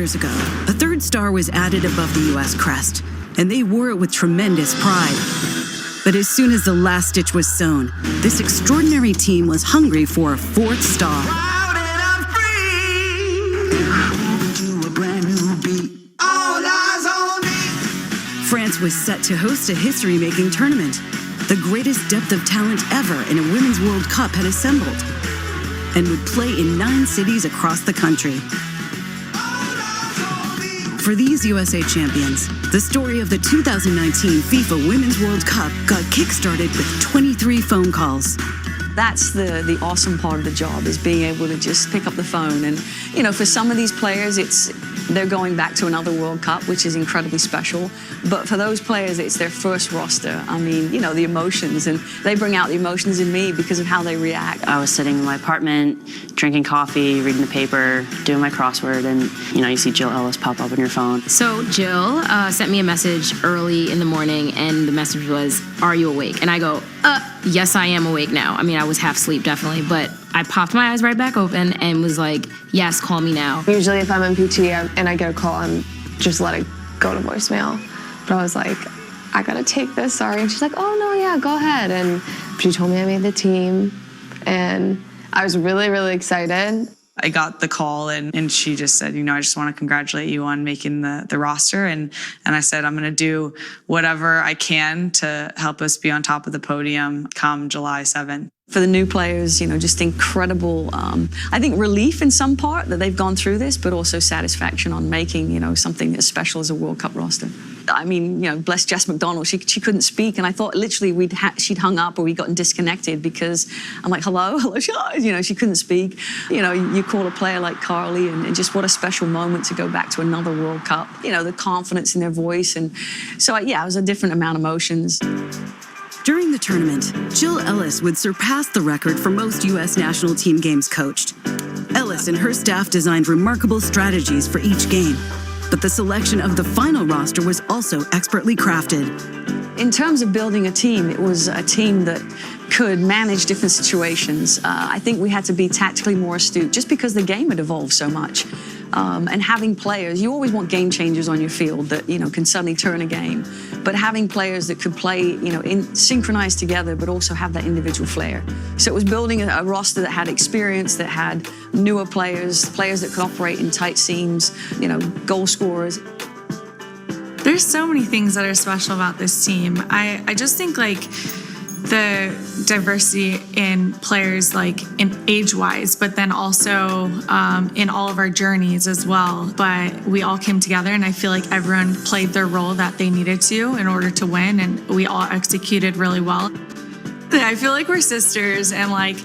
years ago, a third star was added above the U.S. crest, and they wore it with tremendous pride. But as soon as the last stitch was sewn, this extraordinary team was hungry for a fourth star. France was set to host a history-making tournament. The greatest depth of talent ever in a Women's World Cup had assembled and would play in 9 cities across the country. For these USA champions, the story of the 2019 FIFA Women's World Cup got kickstarted with 23 phone calls. That's the awesome part of the job, is being able to just pick up the phone. And, you know, for some of these players, they're going back to another World Cup, which is incredibly special. But for those players, it's their first roster. I mean, you know, the emotions, and they bring out the emotions in me because of how they react. I was sitting in my apartment, drinking coffee, reading the paper, doing my crossword, and, you know, you see Jill Ellis pop up on your phone. So Jill sent me a message early in the morning, and the message was, "Are you awake?" And I go, yes, I am awake now. I mean, I was half asleep, definitely, but I popped my eyes right back open and was like, yes, call me now. Usually if I'm in PT and I get a call, I'm just let it go to voicemail. But I was like, I gotta take this, sorry. And she's like, oh no, yeah, go ahead. And she told me I made the team, and I was really, really excited. I got the call and she just said, you know, I just want to congratulate you on making the roster. And I said, I'm going to do whatever I can to help us be on top of the podium come July 7th. For the new players, you know, just incredible, I think, relief in some part that they've gone through this, but also satisfaction on making, you know, something as special as a World Cup roster. I mean, you know, bless Jess McDonald, she couldn't speak, and I thought literally she'd hung up or we'd gotten disconnected, because I'm like, hello, you know, she couldn't speak. You know, you call a player like Carly, and just what a special moment to go back to another World Cup. You know, the confidence in their voice, and so, yeah, it was a different amount of emotions. During the tournament, Jill Ellis would surpass the record for most U.S. national team games coached. Ellis and her staff designed remarkable strategies for each game, but the selection of the final roster was also expertly crafted. In terms of building a team, it was a team that could manage different situations. I think we had to be tactically more astute, just because the game had evolved so much. And having players, you always want game changers on your field that, you know, can suddenly turn a game. But having players that could play, you know, synchronized together, but also have that individual flair. So it was building a roster that had experience, that had newer players that could operate in tight seams, you know, goal scorers. There's so many things that are special about this team. I just think, like, the diversity in players, like in age-wise, but then also in all of our journeys as well. But we all came together, and I feel like everyone played their role that they needed to in order to win, and we all executed really well. I feel like we're sisters, and like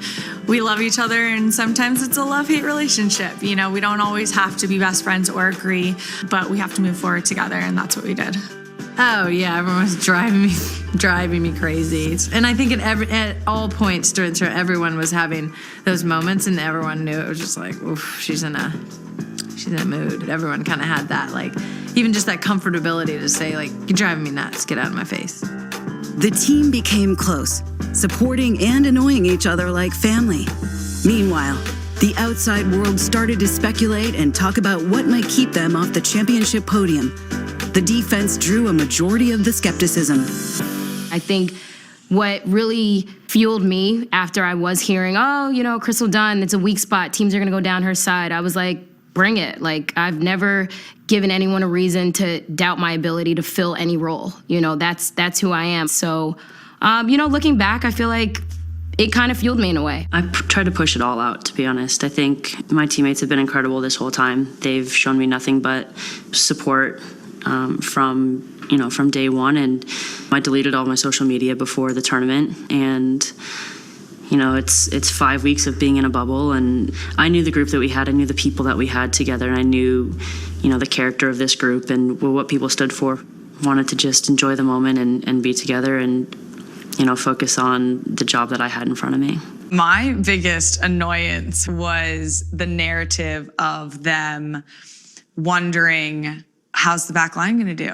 we love each other, and sometimes it's a love-hate relationship. You know, we don't always have to be best friends or agree, but we have to move forward together, and that's what we did. Oh yeah, everyone was driving me crazy, and I think at all points during the tour, everyone was having those moments, and everyone knew it was just like, oof, she's in a mood. Everyone kind of had that, like, even just that comfortability to say, like, you're driving me nuts, get out of my face. The team became close, supporting and annoying each other like family. Meanwhile, the outside world started to speculate and talk about what might keep them off the championship podium. The defense drew a majority of the skepticism. I think what really fueled me after I was hearing, oh, you know, Crystal Dunn, it's a weak spot, teams are gonna go down her side, I was like, bring it. Like, I've never given anyone a reason to doubt my ability to fill any role. You know, that's who I am. So, you know, looking back, I feel like it kind of fueled me in a way. I tried to push it all out, to be honest. I think my teammates have been incredible this whole time. They've shown me nothing but support from day one, and I deleted all my social media before the tournament, and you know, it's 5 weeks of being in a bubble, and I knew the group that we had, I knew the people that we had together, and I knew, you know, the character of this group and what people stood for. Wanted to just enjoy the moment and be together and, you know, focus on the job that I had in front of me. My biggest annoyance was the narrative of them wondering, how's the back line gonna do?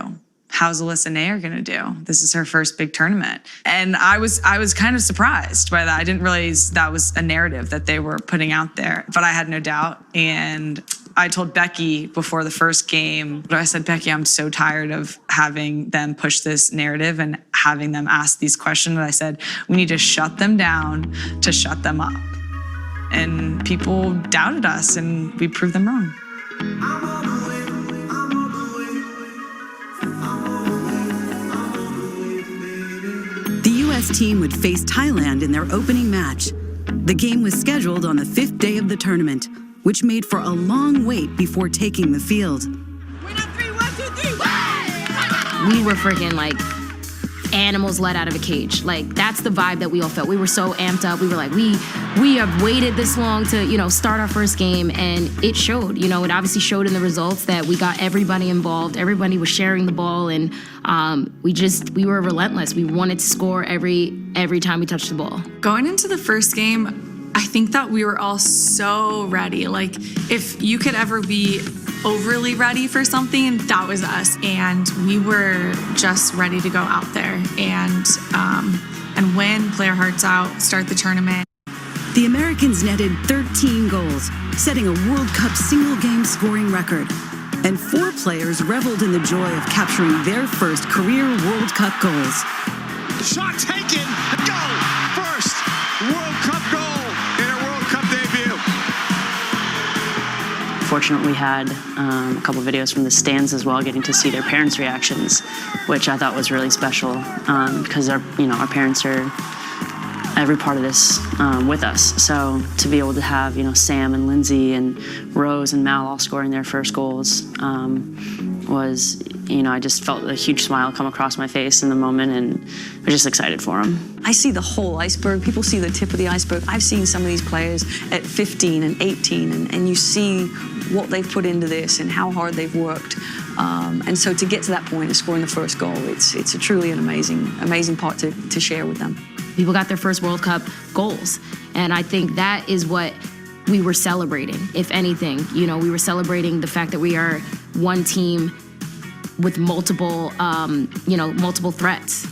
How's Alyssa Naeher gonna do? This is her first big tournament. And I was kind of surprised by that. I didn't realize that was a narrative that they were putting out there, but I had no doubt. And I told Becky before the first game, I said, Becky, I'm so tired of having them push this narrative and having them ask these questions. And I said, we need to shut them down to shut them up. And people doubted us, and we proved them wrong. The U.S. team would face Thailand in their opening match. The game was scheduled on the 5th day of the tournament, which made for a long wait before taking the field. We were freaking like animals let out of a cage. Like, that's the vibe that we all felt. We were so amped up. We were like, we have waited this long to, start our first game, and it showed. It obviously showed in the results that we got everybody involved. Everybody was sharing the ball, and we were relentless. We wanted to score every time we touched the ball. Going into the first game, I think that we were all so ready. Like, if you could ever be overly ready for something, that was us. And we were just ready to go out there and win, play our hearts out, start the tournament. The Americans netted 13 goals, setting a World Cup single-game scoring record. And 4 players reveled in the joy of capturing their first career World Cup goals. Shot taken, goal! First World Cup goal in a World Cup debut. Fortunately, we had a couple videos from the stands as well, getting to see their parents' reactions, which I thought was really special because our parents are every part of this with us. So to be able to have Sam and Lindsay and Rose and Mal all scoring their first goals was I just felt a huge smile come across my face in the moment, and I was just excited for them. I see the whole iceberg. People see the tip of the iceberg. I've seen some of these players at 15 and 18, and you see what they've put into this and how hard they've worked. And so to get to that point of scoring the first goal, it's a truly an amazing part to share with them. People got their first World Cup goals, and I think that is what we were celebrating. If anything, we were celebrating the fact that we are one team with multiple threats.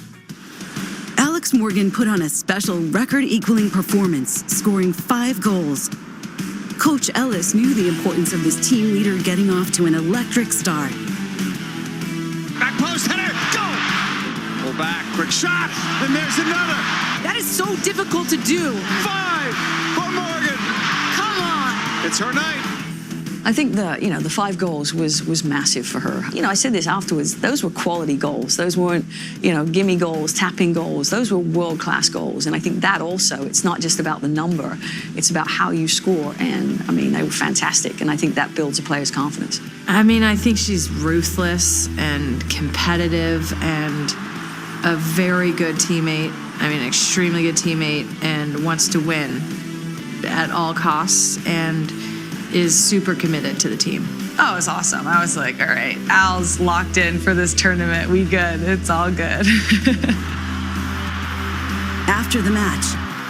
Alex Morgan put on a special record-equaling performance, scoring 5 goals. Coach Ellis knew the importance of this team leader getting off to an electric start. Back post header, go! Pull back, quick shot, and there's another. That is so difficult to do. 5 for Morgan. Come on. It's her night. I think the 5 goals was massive for her. I said this afterwards, those were quality goals. Those weren't, gimme goals, tapping goals. Those were world-class goals. And I think that also, it's not just about the number, it's about how you score. And they were fantastic. And I think that builds a player's confidence. I think she's ruthless and competitive and a very good teammate. Extremely good teammate, and wants to win at all costs, and is super committed to the team. Oh, it was awesome. I was like, all right, Al's locked in for this tournament. We good. It's all good. After the match,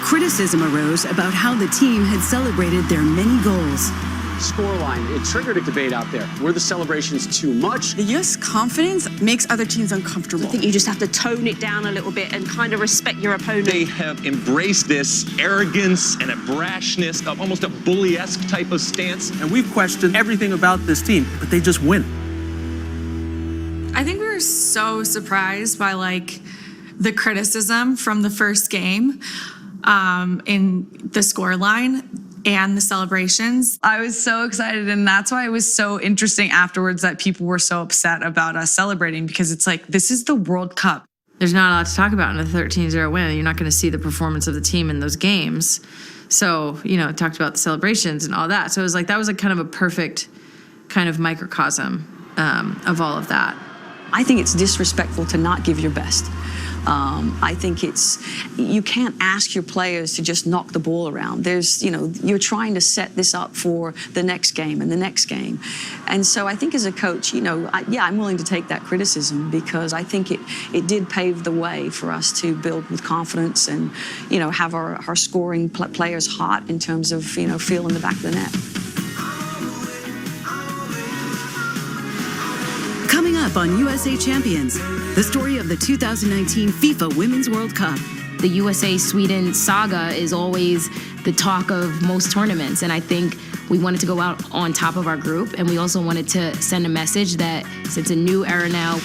criticism arose about how the team had celebrated their many goals. Scoreline, it triggered a debate out there. Were the celebrations too much? The U.S. confidence makes other teams uncomfortable. I think you just have to tone it down a little bit and kind of respect your opponent. They have embraced this arrogance and a brashness, of almost a bully-esque type of stance. And we've questioned everything about this team, but they just win. I think we were so surprised by the criticism from the first game in the scoreline and the celebrations. I was so excited, and that's why it was so interesting afterwards that people were so upset about us celebrating, because it's like, this is the World Cup. There's not a lot to talk about in a 13-0 win. You're not going to see the performance of the team in those games. So, talked about the celebrations and all that. So it was like, that was kind of a perfect kind of microcosm of all of that. I think it's disrespectful to not give your best. I think you can't ask your players to just knock the ball around. You're trying to set this up for the next game and the next game. And so I think as a coach, I'm willing to take that criticism, because I think it did pave the way for us to build with confidence and, have our scoring players hot in terms of, feeling the back of the net. Coming up on USA Champions, the story of the 2019 FIFA Women's World Cup. the USA-Sweden saga is always the talk of most tournaments. And I think we wanted to go out on top of our group, and we also wanted to send a message that it's a new era now.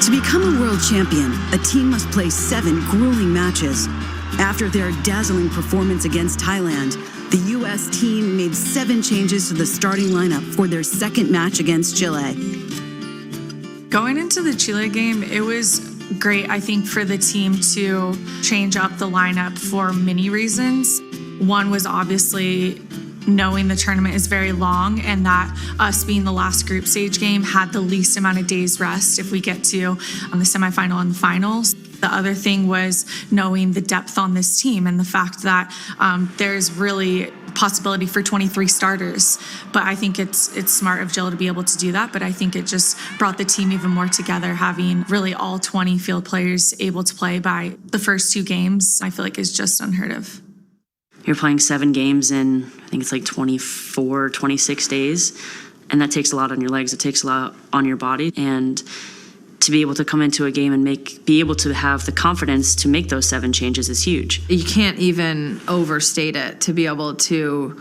To become a world champion, a team must play 7 grueling matches. After their dazzling performance against Thailand, the U.S. team made 7 changes to the starting lineup for their second match against Chile. Going into the Chile game, it was great, I think, for the team to change up the lineup for many reasons. One was obviously knowing the tournament is very long and that us being the last group stage game had the least amount of days rest if we get to the semifinal and the finals. The other thing was knowing the depth on this team and the fact that there's really possibility for 23 starters. But I think it's smart of Jill to be able to do that. But I think it just brought the team even more together, having really all 20 field players able to play by the first 2 games. I feel like is just unheard of. You're playing 7 games in, I think it's like 24, 26 days. And that takes a lot on your legs. It takes a lot on your body. And to be able to come into a game and be able to have the confidence to make those 7 changes is huge. You can't even overstate it, to be able to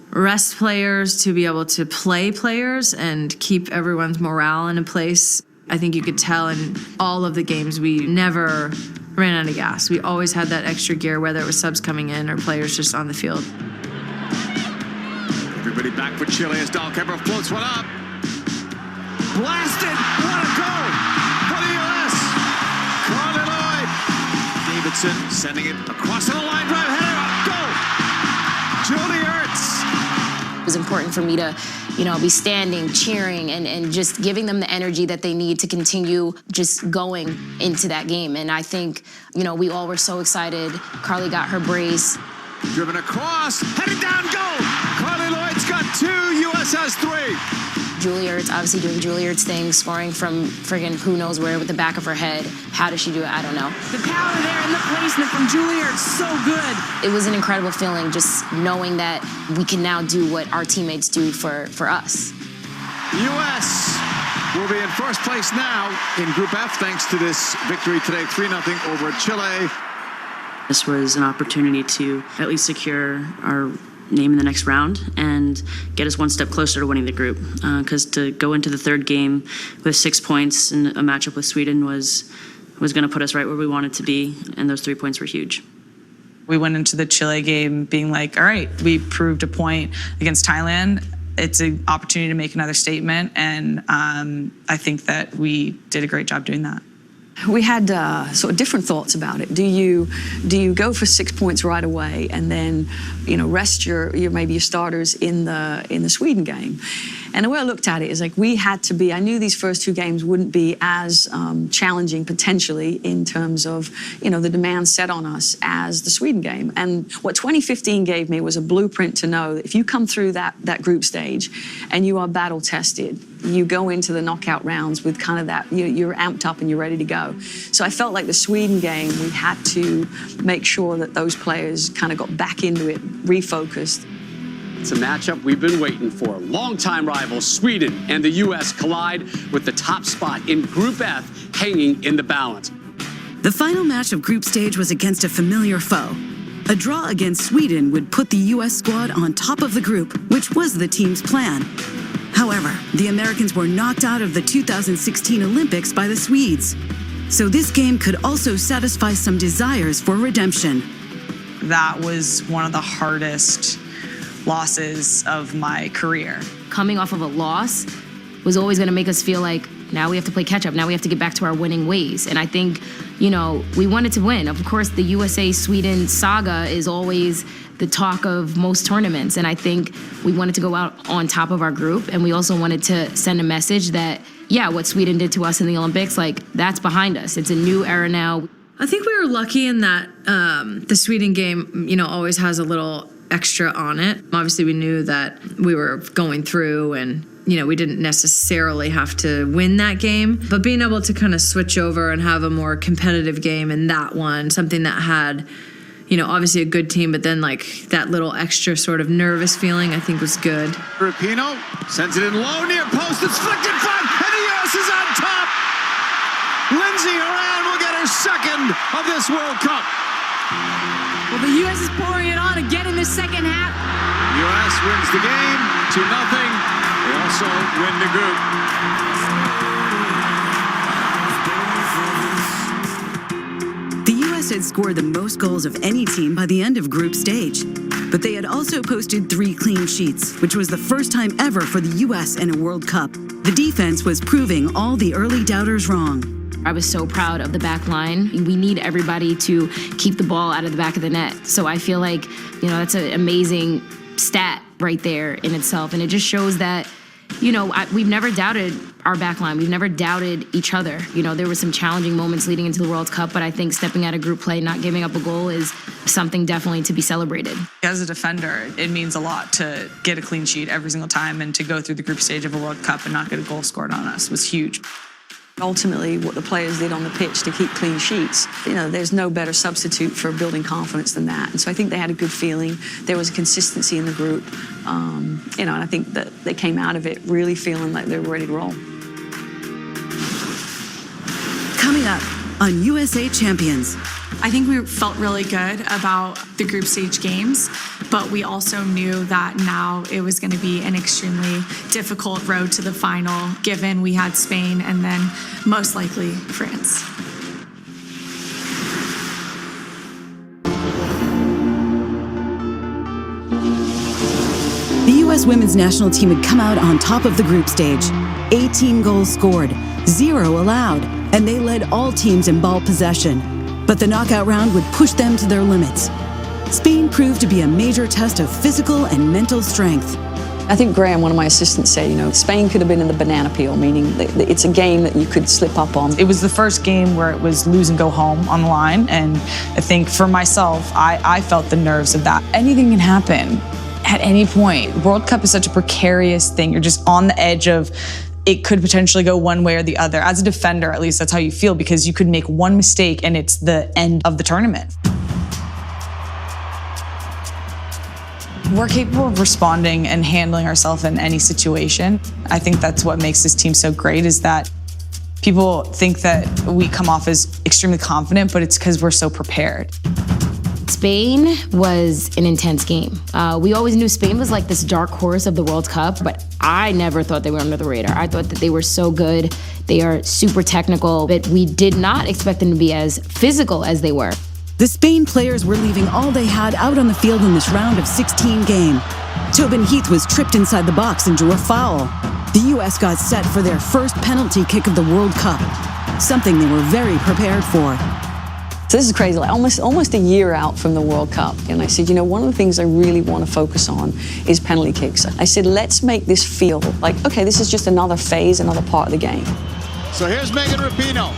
rest players, to be able to play players and keep everyone's morale in a place. I think you could tell in all of the games we never ran out of gas. We always had that extra gear, whether it was subs coming in or players just on the field. Everybody back for Chile as Goalkeeper floats one up. Blasted! What a goal for the U.S. Pinoe. Davidson sending it across the line, drive, header, goal! Julie Ertz. It was important for me to, be standing, cheering, and just giving them the energy that they need to continue just going into that game. And I think, we all were so excited. Carly got her brace. Driven across, headed down, goal! Carly Lloyd's got 2, U.S. has 3. Julie Ertz obviously doing Julie Ertz things, scoring from friggin' who knows where with the back of her head. How does she do it? I don't know. The power there and the placement from Julie Ertz, so good. It was an incredible feeling just knowing that we can now do what our teammates do for us. U.S. will be in first place now in Group F thanks to this victory today, 3-0 over Chile. This was an opportunity to at least secure our name in the next round and get us one step closer to winning the group. Because to go into the third game with 6 points in a matchup with Sweden was going to put us right where we wanted to be, and those 3 points were huge. We went into the Chile game being like, all right, we proved a point against Thailand. It's an opportunity to make another statement, and I think that we did a great job doing that. We had sort of different thoughts about it. Do you go for 6 points right away and then rest your maybe your starters in the Sweden game? And the way I looked at it is like we had to be. I knew these first 2 games wouldn't be as challenging potentially in terms of the demand set on us as the Sweden game. And what 2015 gave me was a blueprint to know that if you come through that group stage and you are battle tested, you go into the knockout rounds with kind of that, you're amped up and you're ready to go. So I felt like the Sweden game, we had to make sure that those players kind of got back into it, refocused. It's a matchup we've been waiting for. Longtime rivals Sweden and the U.S. collide with the top spot in Group F hanging in the balance. The final match of group stage was against a familiar foe. A draw against Sweden would put the U.S. squad on top of the group, which was the team's plan. However, the Americans were knocked out of the 2016 Olympics by the Swedes. So this game could also satisfy some desires for redemption. That was one of the hardest losses of my career. Coming off of a loss was always going to make us feel like now we have to play catch up. Now we have to get back to our winning ways. And I think, we wanted to win. Of course, the USA-Sweden saga is always the talk of most tournaments. And I think we wanted to go out on top of our group. And we also wanted to send a message that, what Sweden did to us in the Olympics, that's behind us. It's a new era now. I think we were lucky in that the Sweden game, always has a little extra on it. Obviously, we knew that we were going through and, we didn't necessarily have to win that game. But being able to kind of switch over and have a more competitive game in that one, something that had, obviously a good team, but then like that little extra sort of nervous feeling I think was good. Rapinoe sends it in low, near post, it's flicked in front, and the U.S. is on top. Lindsay Horan will get her second of this World Cup. Well, the U.S. is pouring it on again in the second half. U.S. wins the game 2-0. They also win the group. The U.S. had scored the most goals of any team by the end of group stage. But they had also posted 3 clean sheets, which was the first time ever for the U.S. in a World Cup. The defense was proving all the early doubters wrong. I was so proud of the back line. We need everybody to keep the ball out of the back of the net. So I feel like, that's an amazing stat right there in itself. And it just shows that, we've never doubted our back line. We've never doubted each other. There were some challenging moments leading into the World Cup, but I think stepping out of group play, not giving up a goal is something definitely to be celebrated. As a defender, it means a lot to get a clean sheet every single time, and to go through the group stage of a World Cup and not get a goal scored on us was huge. Ultimately, what the players did on the pitch to keep clean sheets, there's no better substitute for building confidence than that. And so I think they had a good feeling. There was consistency in the group, and I think that they came out of it really feeling like they were ready to roll. Coming up on USA Champions. I think we felt really good about the group stage games, but we also knew that now it was going to be an extremely difficult road to the final, given we had Spain and then most likely France. The U.S. women's national team had come out on top of the group stage. 18 goals scored, 0 allowed, and they led all teams in ball possession. But the knockout round would push them to their limits. Spain proved to be a major test of physical and mental strength. I think Graham, one of my assistants, said, Spain could have been in the banana peel, meaning that it's a game that you could slip up on. It was the first game where it was lose and go home on the line, and I think for myself, I felt the nerves of that. Anything can happen at any point. World Cup is such a precarious thing. You're just on the edge of it could potentially go one way or the other. As a defender, at least that's how you feel, because you could make one mistake and it's the end of the tournament. We're capable of responding and handling ourselves in any situation. I think that's what makes this team so great, is that people think that we come off as extremely confident, but it's because we're so prepared. Spain was an intense game. We always knew Spain was like this dark horse of the World Cup, but I never thought they were under the radar. I thought that they were so good. They are super technical, but we did not expect them to be as physical as they were. The Spain players were leaving all they had out on the field in this round of 16 game. Tobin Heath was tripped inside the box and drew a foul. The U.S. got set for their first penalty kick of the World Cup, something they were very prepared for. So this is crazy, like almost a year out from the World Cup. And I said, one of the things I really want to focus on is penalty kicks. I said, let's make this feel like, okay, this is just another phase, another part of the game. So here's Megan Rapinoe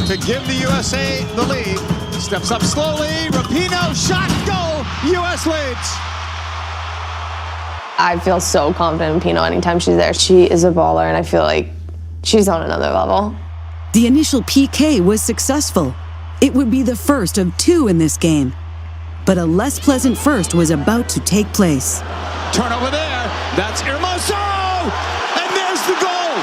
to give the USA the lead. Steps up slowly, Rapinoe, shot, goal, U.S. leads. I feel so confident in Pinoe anytime she's there. She is a baller, and I feel like she's on another level. The initial PK was successful. It would be the first of 2 in this game. But a less pleasant first was about to take place. Turnover there, that's Hermoso! And there's the goal!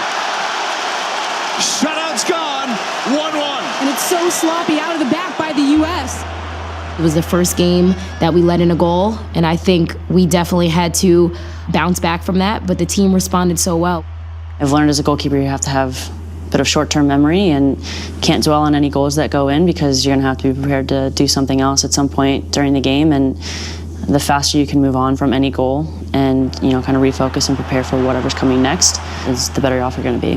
Shutout's gone, 1-1. And it's so sloppy out of the back by the U.S. It was the first game that we let in a goal, and I think we definitely had to bounce back from that, but the team responded so well. I've learned as a goalkeeper you have to have bit of short-term memory and can't dwell on any goals that go in, because you're going to have to be prepared to do something else at some point during the game, and the faster you can move on from any goal and kind of refocus and prepare for whatever's coming next, is the better off you're going to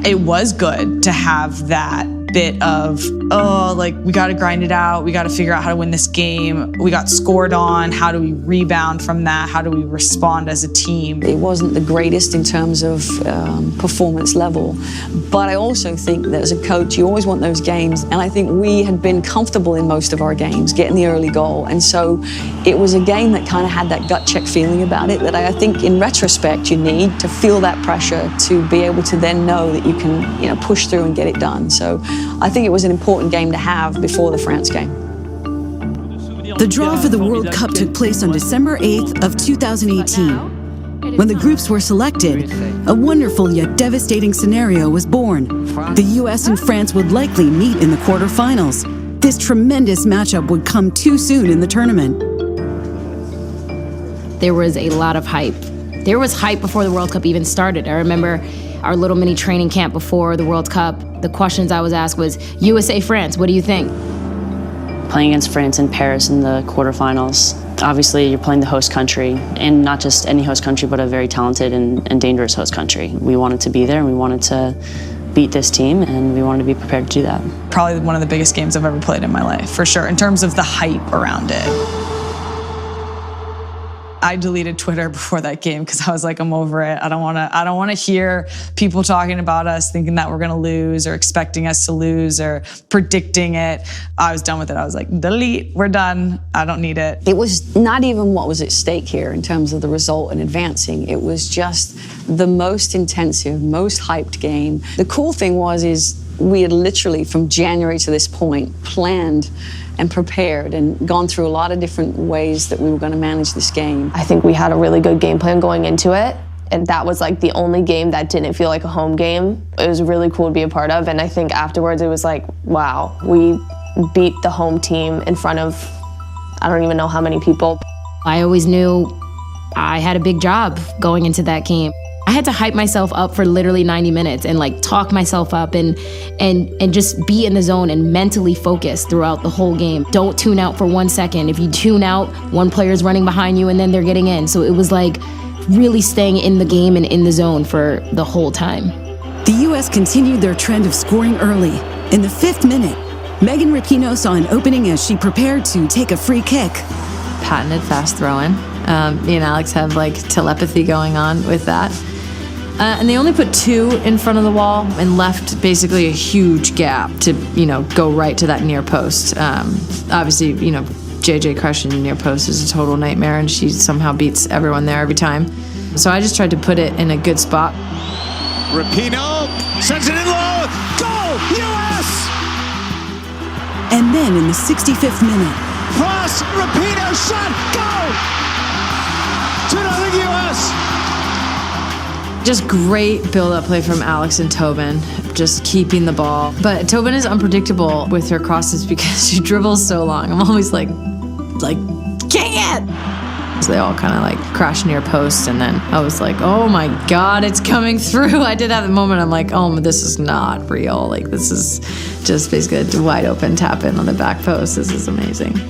be. It was good to have that bit of, we got to grind it out. We got to figure out how to win this game. We got scored on. How do we rebound from that? How do we respond as a team? It wasn't the greatest in terms of performance level, but I also think that as a coach, you always want those games. And I think we had been comfortable in most of our games, getting the early goal. And so it was a game that kind of had that gut check feeling about it that I think in retrospect you need to feel that pressure to be able to then know that you can push through and get it done. So I think it was an important game to have before the France game. The draw for the World Cup took place on December 8th of 2018. When the groups were selected, a wonderful yet devastating scenario was born. The US and France would likely meet in the quarterfinals. This tremendous matchup would come too soon in the tournament. There was a lot of hype. There was hype before the World Cup even started. I remember our little mini training camp before the World Cup. The questions I was asked was, USA, France, what do you think? Playing against France in Paris in the quarterfinals, obviously you're playing the host country, and not just any host country, but a very talented and dangerous host country. We wanted to be there, and we wanted to beat this team, and we wanted to be prepared to do that. Probably one of the biggest games I've ever played in my life, for sure, in terms of the hype around it. I deleted Twitter before that game because I was like, I'm over it. I don't want to hear people talking about us, thinking that we're going to lose or expecting us to lose or predicting it. I was done with it. I was like, delete, we're done. I don't need it. It was not even what was at stake here in terms of the result and advancing. It was just the most intensive, most hyped game. The cool thing is we had literally from January to this point planned and prepared and gone through a lot of different ways that we were going to manage this game. I think we had a really good game plan going into it, and that was like the only game that didn't feel like a home game. It was really cool to be a part of, and I think afterwards it was like, wow, we beat the home team in front of I don't even know how many people. I always knew I had a big job going into that game. I had to hype myself up for literally 90 minutes and like talk myself up and just be in the zone and mentally focus throughout the whole game. Don't tune out for 1 second. If you tune out, one player's running behind you and then they're getting in. So it was like really staying in the game and in the zone for the whole time. The US continued their trend of scoring early. In the 5th minute, Megan Rapinoe saw an opening as she prepared to take a free kick. Patented fast throw-in. Me and Alex have like telepathy going on with that. And they only put 2 in front of the wall and left basically a huge gap to, go right to that near post. Obviously, JJ crushing near post is a total nightmare, and she somehow beats everyone there every time. So I just tried to put it in a good spot. Rapinoe sends it in low. Goal, US! And then in the 65th minute, Cross, Rapinoe shot, goal! 2-0 US! Just great build-up play from Alex and Tobin, just keeping the ball. But Tobin is unpredictable with her crosses because she dribbles so long. I'm always like, dang it! So they all kind of like crash near post, and then I was like, oh my God, it's coming through. I did have the moment, I'm like, oh, this is not real. Like, this is just basically a wide open tap in on the back post. This is amazing.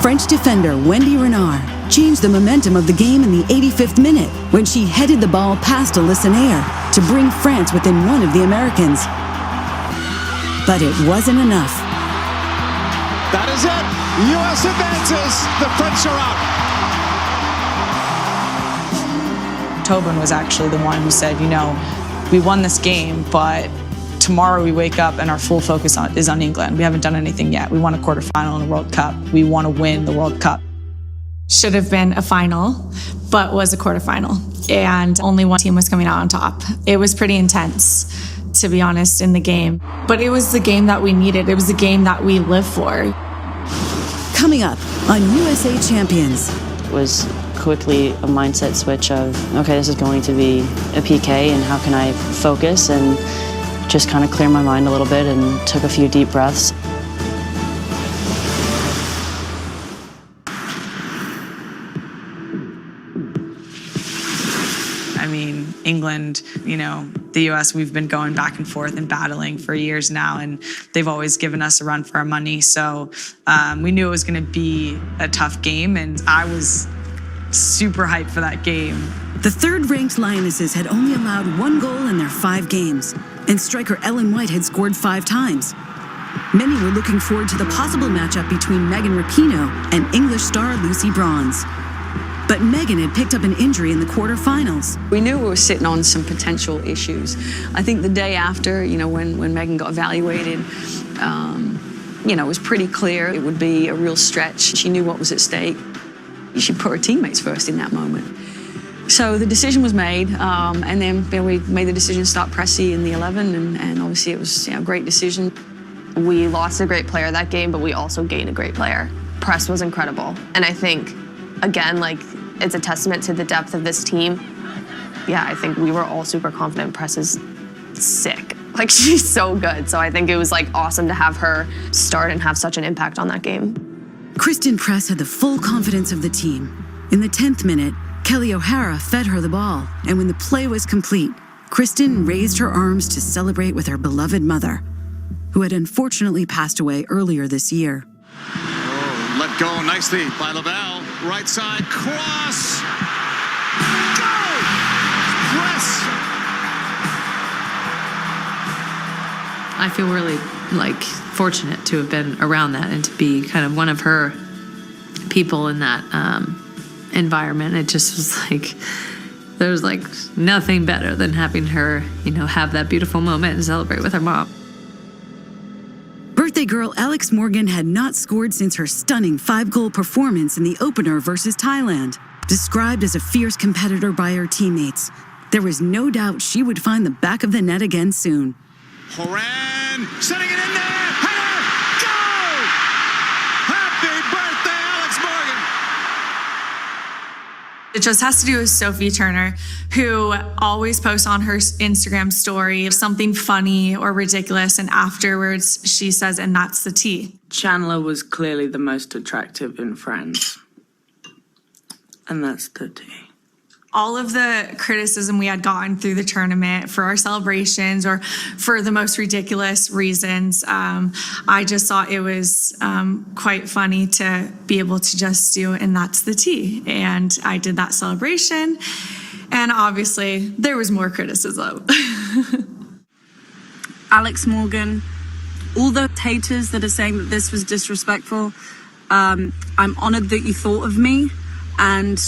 French defender Wendy Renard changed the momentum of the game in the 85th minute when she headed the ball past Alyssa Naeher to bring France within one of the Americans. But it wasn't enough. That is it. US advances. The French are out. Tobin was actually the one who said, we won this game, but tomorrow we wake up and our full focus is on England. We haven't done anything yet. We won a quarterfinal in the World Cup. We want to win the World Cup. Should have been a final, but was a quarterfinal. And only one team was coming out on top. It was pretty intense, to be honest, in the game. But it was the game that we needed. It was the game that we live for. Coming up on USA Champions. It was quickly a mindset switch of, okay, this is going to be a PK, and how can I focus and just kind of clear my mind a little bit, and took a few deep breaths. I mean, England, the US, we've been going back and forth and battling for years now, and they've always given us a run for our money. So we knew it was going to be a tough game, and I was super hyped for that game. The third-ranked Lionesses had only allowed 1 goal in their 5 games, and striker Ellen White had scored 5 times. Many were looking forward to the possible matchup between Megan Rapinoe and English star Lucy Bronze. But Megan had picked up an injury in the quarterfinals. We knew we were sitting on some potential issues. I think the day after, when Megan got evaluated, it was pretty clear it would be a real stretch. She knew what was at stake. She put her teammates first in that moment. So the decision was made, and then we made the decision to start Pressy in the 11, and obviously it was a great decision. We lost a great player that game, but we also gained a great player. Press was incredible. And I think, again, like, it's a testament to the depth of this team. Yeah, I think we were all super confident. Press is sick. Like, she's so good. So I think it was, like, awesome to have her start and have such an impact on that game. Kristen Press had the full confidence of the team. In the 10th minute, Kelly O'Hara fed her the ball, and when the play was complete, Kristen raised her arms to celebrate with her beloved mother, who had unfortunately passed away earlier this year. Oh, let go nicely by Lavelle. Right side, cross. Go! Press. I feel really, like, fortunate to have been around that and to be kind of one of her people in that environment. It just was like, there was like nothing better than having her, you know, have that beautiful moment and celebrate with her mom. Birthday girl Alex Morgan had not scored since her stunning 5-goal performance in the opener versus Thailand. Described as a fierce competitor by her teammates, there was no doubt she would find the back of the net again soon. Horan setting it in there. Header! Go! Happy birthday, Alex Morgan! It just has to do with Sophie Turner, who always posts on her Instagram story something funny or ridiculous, and afterwards she says, and that's the tea. Chandler was clearly the most attractive in Friends. And that's the tea. All of the criticism we had gotten through the tournament for our celebrations or for the most ridiculous reasons, I just thought it was quite funny to be able to just do, and that's the tea. And I did that celebration. And obviously, there was more criticism. Alex Morgan, all the haters that are saying that this was disrespectful, I'm honored that you thought of me. And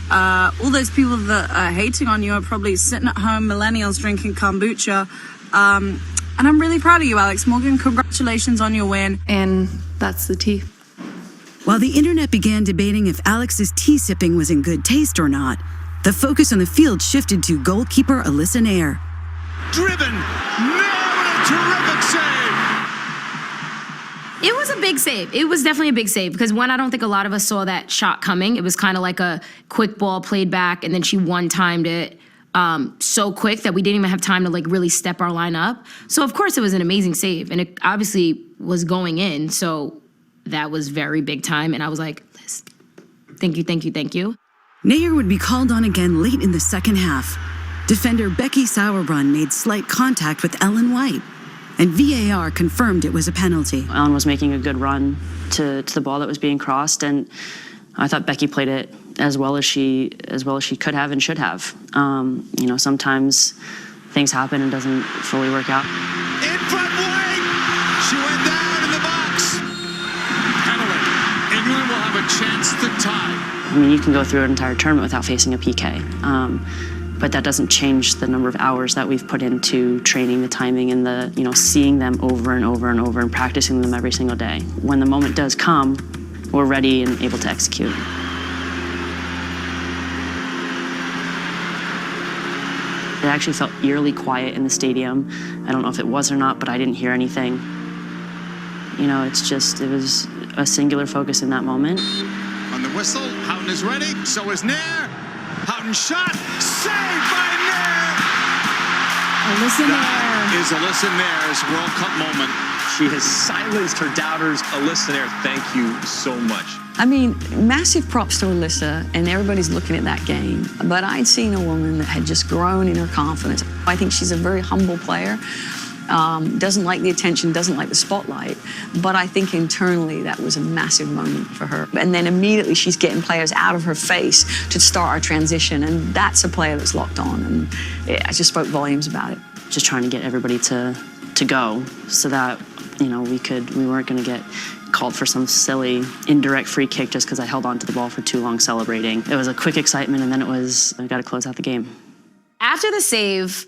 all those people that are hating on you are probably sitting at home, millennials drinking kombucha. And I'm really proud of you, Alex Morgan. Congratulations on your win. And that's the tea. While the internet began debating if Alex's tea sipping was in good taste or not, the focus on the field shifted to goalkeeper Alyssa Naeher. Driven. Naeher with a terrific save. It was a big save. It was definitely a big save because, one, I don't think a lot of us saw that shot coming. It was kind of like a quick ball played back, and then she one-timed it so quick that we didn't even have time to like really step our line up. So, of course, it was an amazing save, and it obviously was going in, so that was very big time, and I was like, thank you, thank you, thank you. Naeher would be called on again late in the second half. Defender Becky Sauerbrunn made slight contact with Ellen White, and VAR confirmed it was a penalty. Ellen was making a good run to the ball that was being crossed, and I thought Becky played it as well as she could have and should have. You know, sometimes things happen and doesn't fully work out. In front wing, she went down in the box. Penalty. England will have a chance to tie. I mean, you can go through an entire tournament without facing a PK. But that doesn't change the number of hours that we've put into training, the timing, and the, you know, seeing them over and over and over and practicing them every single day. When the moment does come, we're ready and able to execute. It actually felt eerily quiet in the stadium. I don't know if it was or not, but I didn't hear anything. You know, it was a singular focus in that moment. On the whistle, Houghton is ready, so is Naeher. Houghton shot, saved by Naeher! Alyssa Naeher. That is Alyssa Naeher's World Cup moment. She has silenced her doubters. Alyssa Naeher, thank you so much. I mean, massive props to Alyssa, and everybody's looking at that game. But I'd seen a woman that had just grown in her confidence. I think she's a very humble player. Doesn't like the attention, doesn't like the spotlight, but I think internally that was a massive moment for her. And then immediately she's getting players out of her face to start our transition, and that's a player that's locked on, and I just spoke volumes about it. Just trying to get everybody to go so that, you know, we weren't going to get called for some silly indirect free kick just because I held on to the ball for too long celebrating. It was a quick excitement, and then it was, I got to close out the game. After the save,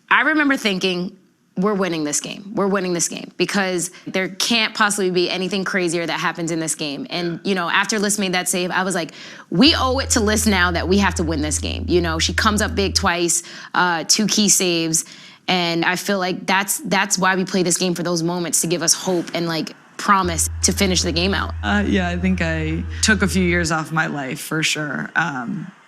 I remember thinking, we're winning this game. We're winning this game because there can't possibly be anything crazier that happens in this game. And, you know, after Liz made that save, I was like, we owe it to Liz now that we have to win this game. You know, she comes up big twice, 2 key saves. And I feel like that's why we play this game, for those moments, to give us hope and like promise to finish the game out. Yeah, I think I took a few years off my life for sure.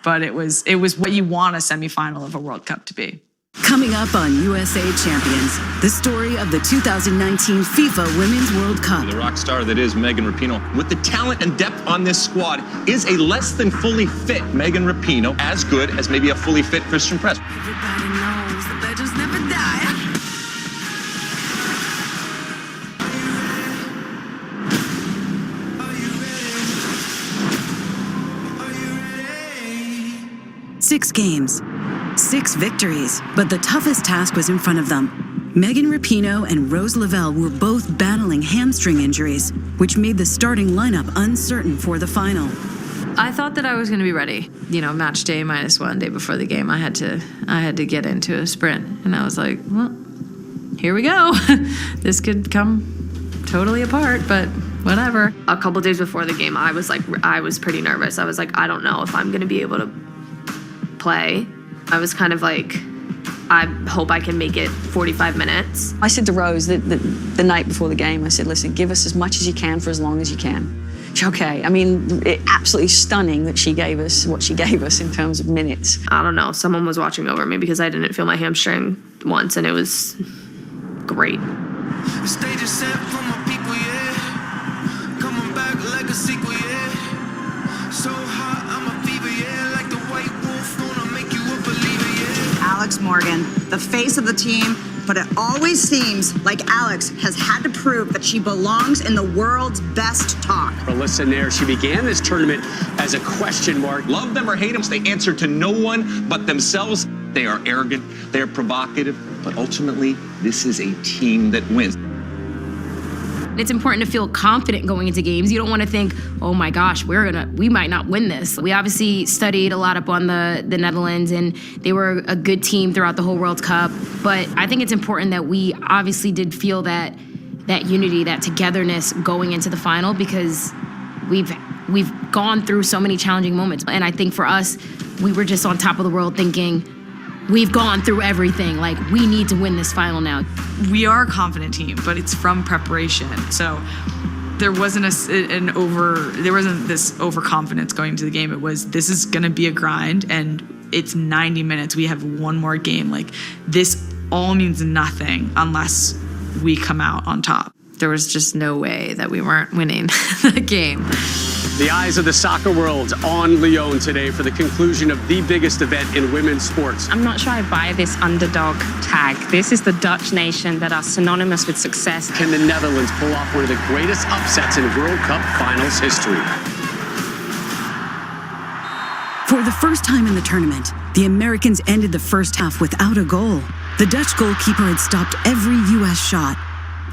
But it was what you want a semifinal of a World Cup to be. Coming up on USA Champions, the story of the 2019 FIFA Women's World Cup. The rock star that is Megan Rapinoe. With the talent and depth on this squad, is a less than fully fit Megan Rapinoe as good as maybe a fully fit Christian Press? Everybody knows the legends never die. Six games, 6 victories, but the toughest task was in front of them. Megan Rapinoe and Rose Lavelle were both battling hamstring injuries, which made the starting lineup uncertain for the final. I thought that I was going to be ready. You know, match day -1, day before the game, I had to get into a sprint, and I was like, well, here we go. This could come totally apart, but whatever. A couple days before the game, I was pretty nervous. I was like, I don't know if I'm going to be able to play. I was kind of like, I hope I can make it 45 minutes. I said to Rose the night before the game, I said, listen, give us as much as you can for as long as you can. Okay, I mean, absolutely stunning that she gave us what she gave us in terms of minutes. I don't know, someone was watching over me because I didn't feel my hamstring once, and it was great. The stage is set for my people, yeah. Coming back like a sequel, yeah. So hot, I'm a fever, yeah. Like the white wolf, gonna make you a believer, yeah. Alex Morgan, the face of the team, but it always seems like Alex has had to prove that she belongs in the world's best talk. Alyssa Naeher, she began this tournament as a question mark. Love them or hate them, they answer to no one but themselves. They are arrogant, they are provocative, but ultimately, this is a team that wins. It's important to feel confident going into games. You don't want to think, oh my gosh, we might not win this. We obviously studied a lot up on the Netherlands, and they were a good team throughout the whole World Cup. But I think it's important that we obviously did feel that unity, that togetherness going into the final, because we've gone through so many challenging moments. And I think for us, we were just on top of the world thinking, we've gone through everything. Like, we need to win this final now. We are a confident team, but it's from preparation. So there wasn't this overconfidence going into the game. It was, this is going to be a grind, and it's 90 minutes. We have one more game. Like, this all means nothing unless we come out on top. There was just no way that we weren't winning the game. The eyes of the soccer world on Lyon today for the conclusion of the biggest event in women's sports. I'm not sure I buy this underdog tag. This is the Dutch nation that are synonymous with success. Can the Netherlands pull off one of the greatest upsets in World Cup finals history? For the first time in the tournament, the Americans ended the first half without a goal. The Dutch goalkeeper had stopped every U.S. shot.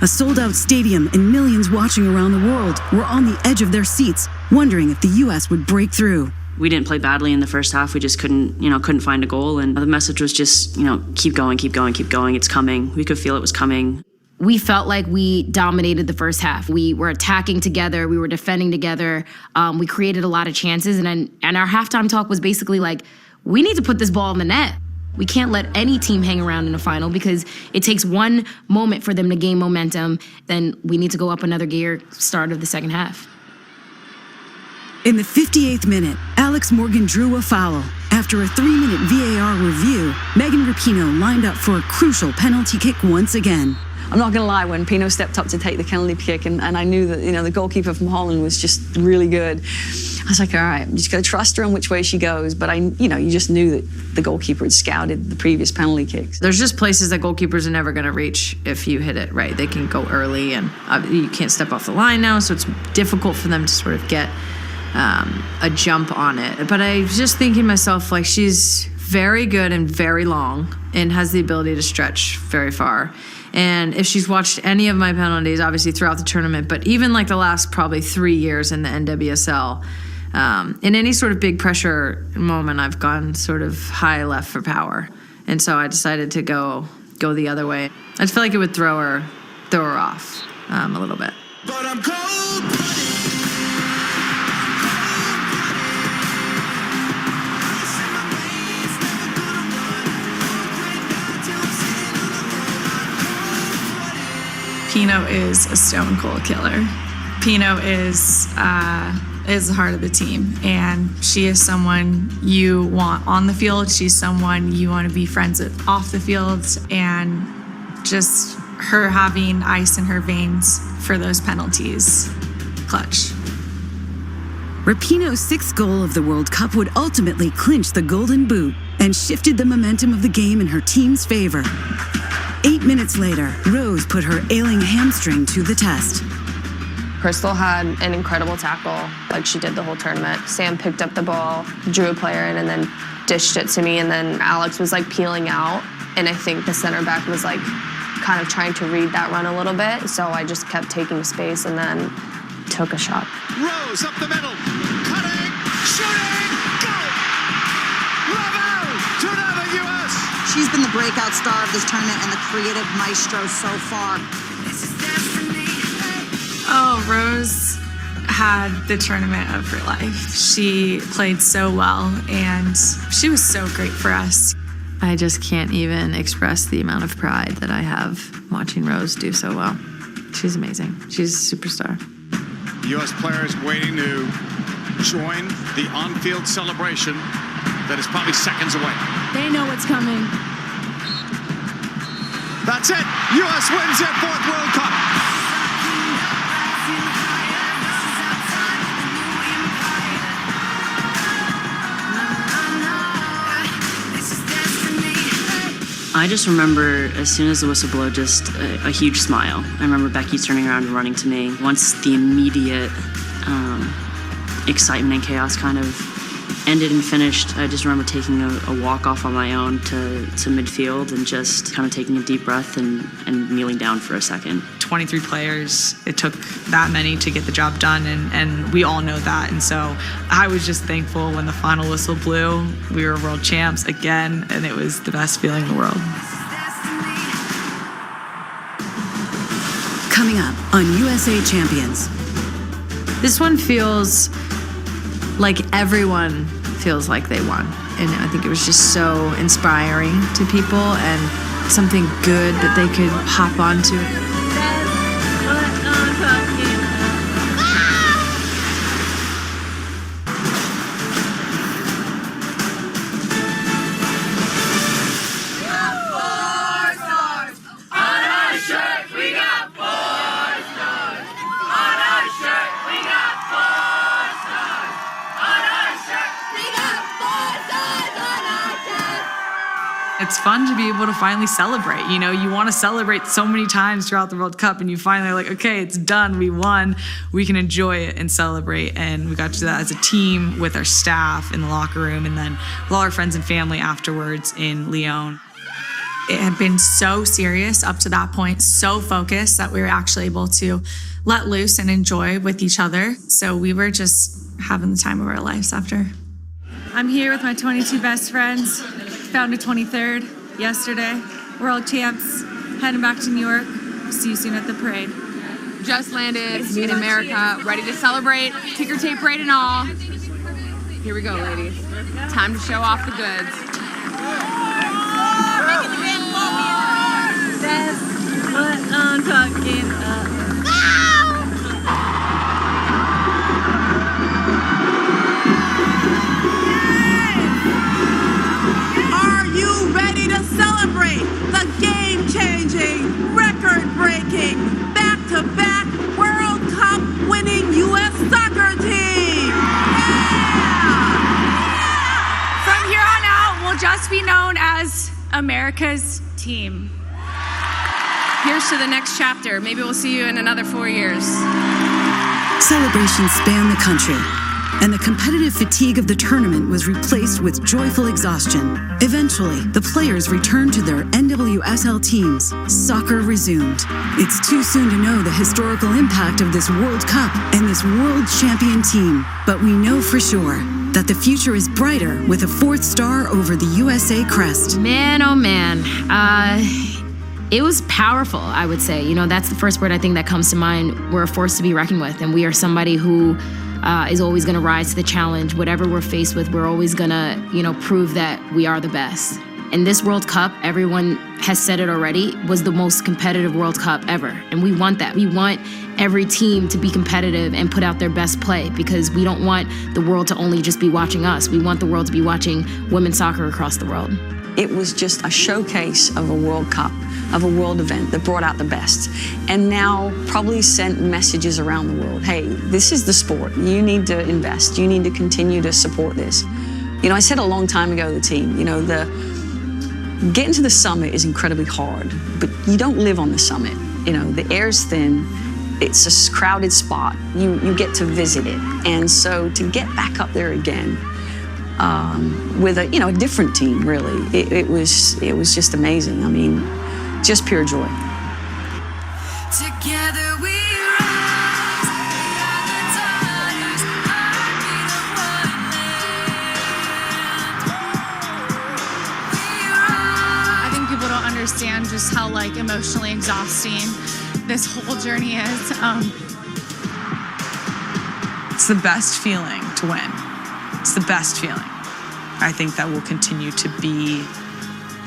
A sold-out stadium and millions watching around the world were on the edge of their seats, wondering if the U.S. would break through. We didn't play badly in the first half. We just couldn't find a goal. And the message was just, keep going, keep going, keep going. It's coming. We could feel it was coming. We felt like we dominated the first half. We were attacking together. We were defending together. We created a lot of chances. And our halftime talk was basically like, we need to put this ball in the net. We can't let any team hang around in a final, because it takes one moment for them to gain momentum. Then we need to go up another gear, start of the second half. In the 58th minute, Alex Morgan drew a foul. After a 3-minute VAR review, Megan Rapinoe lined up for a crucial penalty kick once again. I'm not going to lie, when Pinoe stepped up to take the penalty kick, and I knew that, the goalkeeper from Holland was just really good, I was like, all right, I'm just going to trust her on which way she goes. But you just knew that the goalkeeper had scouted the previous penalty kicks. There's just places that goalkeepers are never going to reach if you hit it right. They can go early, and you can't step off the line now, so it's difficult for them to sort of get a jump on it. But I was just thinking to myself, like, she's very good and very long and has the ability to stretch very far. And if she's watched any of my penalties, obviously throughout the tournament, but even like the last probably 3 years in the NWSL, in any sort of big pressure moment, I've gone sort of high left for power. And so I decided to go the other way. I just feel like it would throw her off a little bit. But I'm cold-blooded. Pinoe is a stone cold killer. Pinoe is the heart of the team, and she is someone you want on the field. She's someone you want to be friends with off the field, and just her having ice in her veins for those penalties, clutch. Rapinoe's sixth goal of the World Cup would ultimately clinch the Golden Boot and shifted the momentum of the game in her team's favor. 8 minutes later, Rose put her ailing hamstring to the test. Crystal had an incredible tackle, like she did the whole tournament. Sam picked up the ball, drew a player in, and then dished it to me, and then Alex was like peeling out, and I think the center back was like kind of trying to read that run a little bit, so I just kept taking space and then took a shot. Rose up the middle, cutting, shooting, goal! Lavelle to another US! She's been the breakout star of this tournament and the creative maestro so far. Oh, Rose had the tournament of her life. She played so well, and she was so great for us. I just can't even express the amount of pride that I have watching Rose do so well. She's amazing. She's a superstar. U.S. players waiting to join the on-field celebration that is probably seconds away. They know what's coming. That's it. U.S. wins their 4th World Cup. I just remember as soon as the whistle blew, just a huge smile. I remember Becky turning around and running to me. Once the immediate excitement and chaos kind of ended and finished, I just remember taking a walk off on my own to midfield and just kind of taking a deep breath and kneeling down for a second. 23 players, it took that many to get the job done, and we all know that. And so I was just thankful when the final whistle blew. We were world champs again, and it was the best feeling in the world. Coming up on USA Champions. This one feels like everyone feels like they won. And I think it was just so inspiring to people and something good that they could hop onto. It's fun to be able to finally celebrate. You know, you want to celebrate so many times throughout the World Cup, and you finally are like, okay, it's done, we won, we can enjoy it and celebrate. And we got to do that as a team with our staff in the locker room, and then with all our friends and family afterwards in Lyon. It had been so serious up to that point, so focused that we were actually able to let loose and enjoy with each other. So we were just having the time of our lives after. I'm here with my 22 best friends. Found a 23rd yesterday. World champs, heading back to New York. See you soon at the parade. Just landed in America, ready to celebrate, ticker tape parade and all. Here we go, ladies. Time to show off the goods. That's what I'm talking about. Are you ready to celebrate the game-changing, record-breaking, back-to-back World Cup winning U.S. soccer team? From here on out, we'll just be known as America's team. Here's to the next chapter. Maybe we'll see you in another 4 years. Celebrations spanned the country, and the competitive fatigue of the tournament was replaced with joyful exhaustion. Eventually, the players returned to their NWSL teams. Soccer resumed. It's too soon to know the historical impact of this World Cup and this world champion team, but we know for sure that the future is brighter with a 4th star over the USA crest. Man, oh man. It was powerful, I would say. You know, that's the first word I think that comes to mind. We're a force to be reckoned with, and we are somebody who is always going to rise to the challenge. Whatever we're faced with, we're always going to, prove that we are the best. And this World Cup, everyone has said it already, was the most competitive World Cup ever. And we want that. We want every team to be competitive and put out their best play, because we don't want the world to only just be watching us. We want the world to be watching women's soccer across the world. It was just a showcase of a World Cup, of a world event that brought out the best. And now probably sent messages around the world. Hey, this is the sport. You need to invest. You need to continue to support this. You know, I said a long time ago to the team, you know, getting to the summit is incredibly hard, but you don't live on the summit. You know, the air's thin. It's a crowded spot. You get to visit it. And so to get back up there again, with a different team, really, it was just amazing. I mean, just pure joy. Together we rise, we are the daughters, heartbeat of one land. I think people don't understand just how emotionally exhausting this whole journey is. It's the best feeling to win. It's the best feeling. I think that will continue to be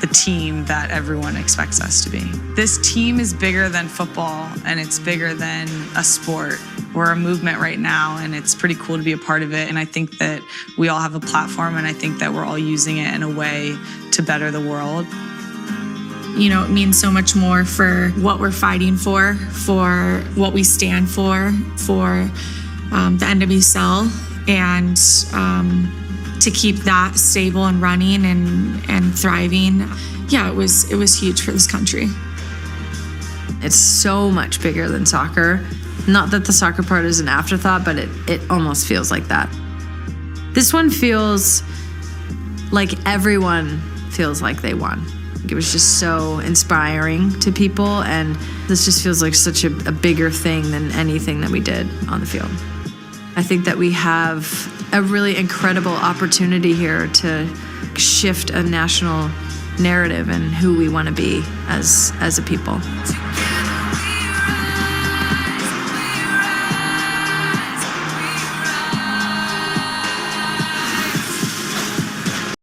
the team that everyone expects us to be. This team is bigger than football, and it's bigger than a sport. We're a movement right now, and it's pretty cool to be a part of it. And I think that we all have a platform, and I think that we're all using it in a way to better the world. You know, it means so much more for what we're fighting for what we stand for the NWSL, and to keep that stable and running and thriving. Yeah, it was huge for this country. It's so much bigger than soccer. Not that the soccer part is an afterthought, but it almost feels like that. This one feels like everyone feels like they won. It was just so inspiring to people, and this just feels like such a bigger thing than anything that we did on the field. I think that we have a really incredible opportunity here to shift a national narrative and who we want to be as a people. Together